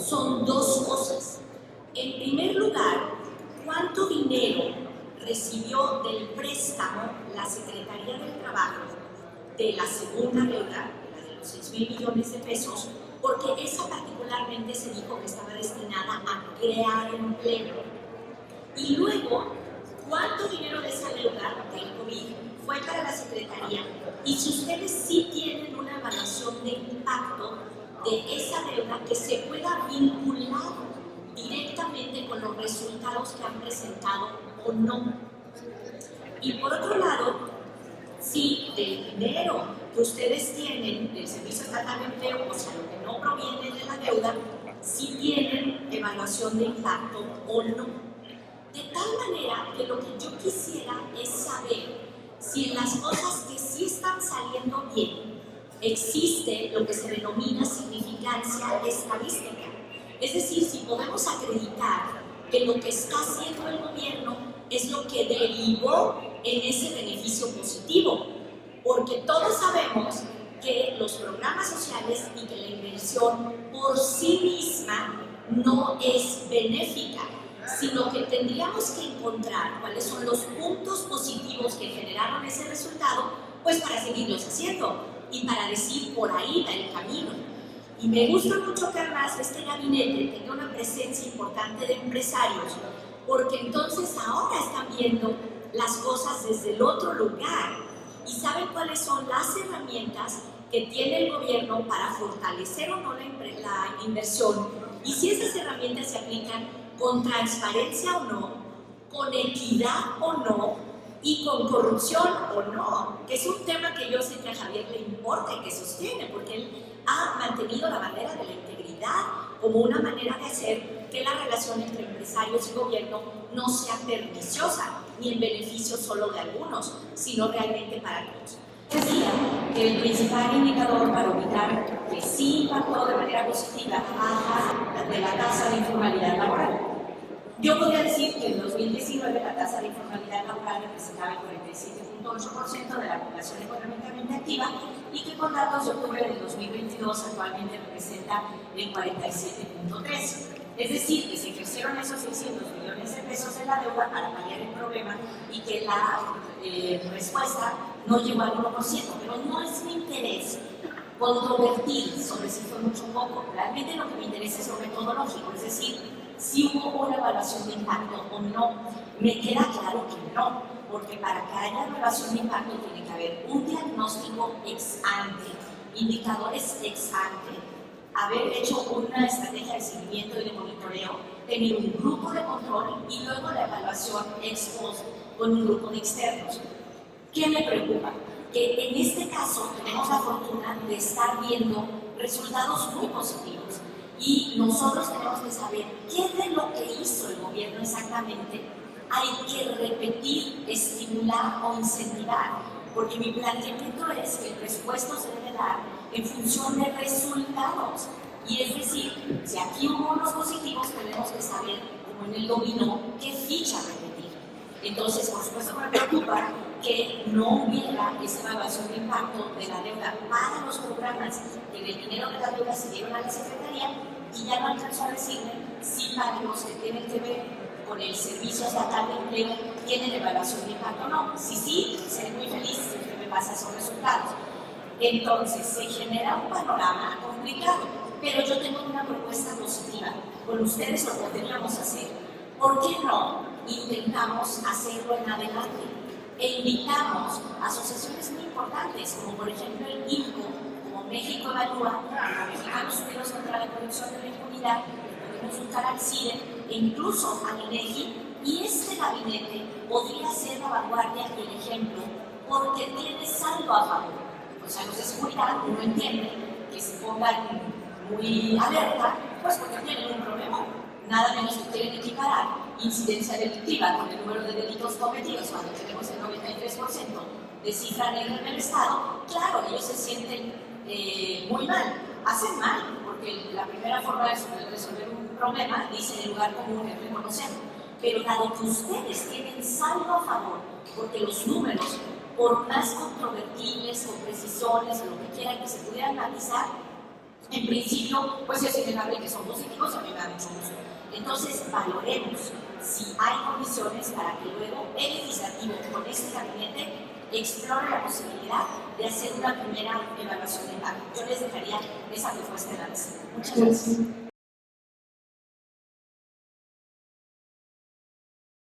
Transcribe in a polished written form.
son dos cosas. En primer lugar, ¿cuánto dinero recibió del préstamo la Secretaría del Trabajo de la segunda deuda, la de los 6,000 millones de pesos? Porque esa particularmente se dijo que estaba destinada a crear empleo. Y luego, ¿cuánto dinero de esa deuda del COVID fue para la Secretaría? Y si ustedes sí tienen una evaluación de impacto de esa deuda que se pueda vincular directamente con los resultados que han presentado o no. Y por otro lado, si del dinero que ustedes tienen del Servicio Estatal de Empleo, o sea, lo que no proviene de la deuda, si tienen evaluación de impacto o no. De tal manera que lo que yo quisiera es saber si en las cosas que sí están saliendo bien existe lo que se denomina significancia estadística. Es decir, si podemos acreditar que lo que está haciendo el gobierno es lo que derivó en ese beneficio positivo, porque todos sabemos que los programas sociales y que la inversión por sí misma no es benéfica, sino que tendríamos que encontrar cuáles son los puntos positivos que generaron ese resultado, pues para seguirlos haciendo y para decir por ahí va el camino. Y me gusta mucho que además este gabinete tenga una presencia importante de empresarios, porque entonces ahora están viendo las cosas desde el otro lugar y saben cuáles son las herramientas que tiene el gobierno para fortalecer o no la inversión, y si esas herramientas se aplican con transparencia o no, con equidad o no, y con corrupción o no, que es un tema que yo sé que a Javier le importa y que sostiene, porque él ha mantenido la bandera de la integridad como una manera de hacer que la relación entre empresarios y gobierno no sea perniciosa, ni en beneficio solo de algunos, sino realmente para todos. Decía que el principal indicador para ubicar que sí impactó de manera positiva de la tasa de informalidad laboral. Yo podría decir que en 2019 la tasa de informalidad laboral representaba el 47.8% de la población económicamente activa y que con datos de octubre del 2022 actualmente representa el 47.3%. Es decir, que se crecieron esos 600 millones de pesos de la deuda para paliar el problema y que la respuesta no llegó al 1%, pero no es mi interés controvertir sobre si fue mucho o poco. Realmente lo que me interesa es lo metodológico, es decir, si hubo una evaluación de impacto o no. Me queda claro que no, porque para que haya evaluación de impacto tiene que haber un diagnóstico ex ante, indicadores ex ante, haber hecho una estrategia de seguimiento y de monitoreo, tener un grupo de control y luego la evaluación ex post con un grupo de externos. ¿Qué me preocupa? Que en este caso tenemos la fortuna de estar viendo resultados muy positivos y nosotros tenemos que saber qué de lo que hizo el gobierno exactamente hay que repetir, estimular o incentivar, porque mi planteamiento es que el presupuesto se debe dar en función de resultados, y es decir, si aquí hubo unos positivos tenemos que saber, como en el dominó, qué ficha repetir. Entonces, por supuesto me preocupa que no hubiera esa evaluación de impacto de la deuda para los programas que del dinero de la deuda se dieron a la Secretaría, y ya no alcanzó a decirme si para los que tienen que ver con el Servicio Estatal de Empleo tienen evaluación de impacto o no. Si sí, seré muy feliz si usted me pasa esos resultados. Entonces, se genera un panorama complicado, pero yo tengo una propuesta positiva. Con ustedes lo podríamos hacer. ¿Por qué no intentamos hacerlo en adelante? E invitamos a asociaciones muy importantes, como por ejemplo el INCO, como México Evalúa, como Mexicanos Unidos contra la Corrupción y la Impunidad, podemos buscar al CIDE e incluso al INEGI, y este gabinete podría ser la vanguardia y el ejemplo, porque tiene saldo a favor. O sea, los de seguridad, uno entiende que se pongan muy alerta, pues porque tienen un problema. Nada menos que quieren equiparar incidencia delictiva con el número de delitos cometidos cuando tenemos el 93% de cifra negra en el Estado. Claro, ellos se sienten muy mal, hacen mal, porque la primera forma de resolver un problema, dice el lugar común, es reconocerlo. Pero dado que ustedes tienen saldo a favor, porque los números, por más controvertibles, con precisiones o lo que quieran que se pudieran analizar, En principio, pues es innegable que son positivos, a mí me da mucho gusto. Entonces, valoremos si hay condiciones para que luego el legislativo con este gabinete explore la posibilidad de hacer una primera evaluación de impacto. Yo les dejaría esa propuesta en la mesa. Muchas gracias.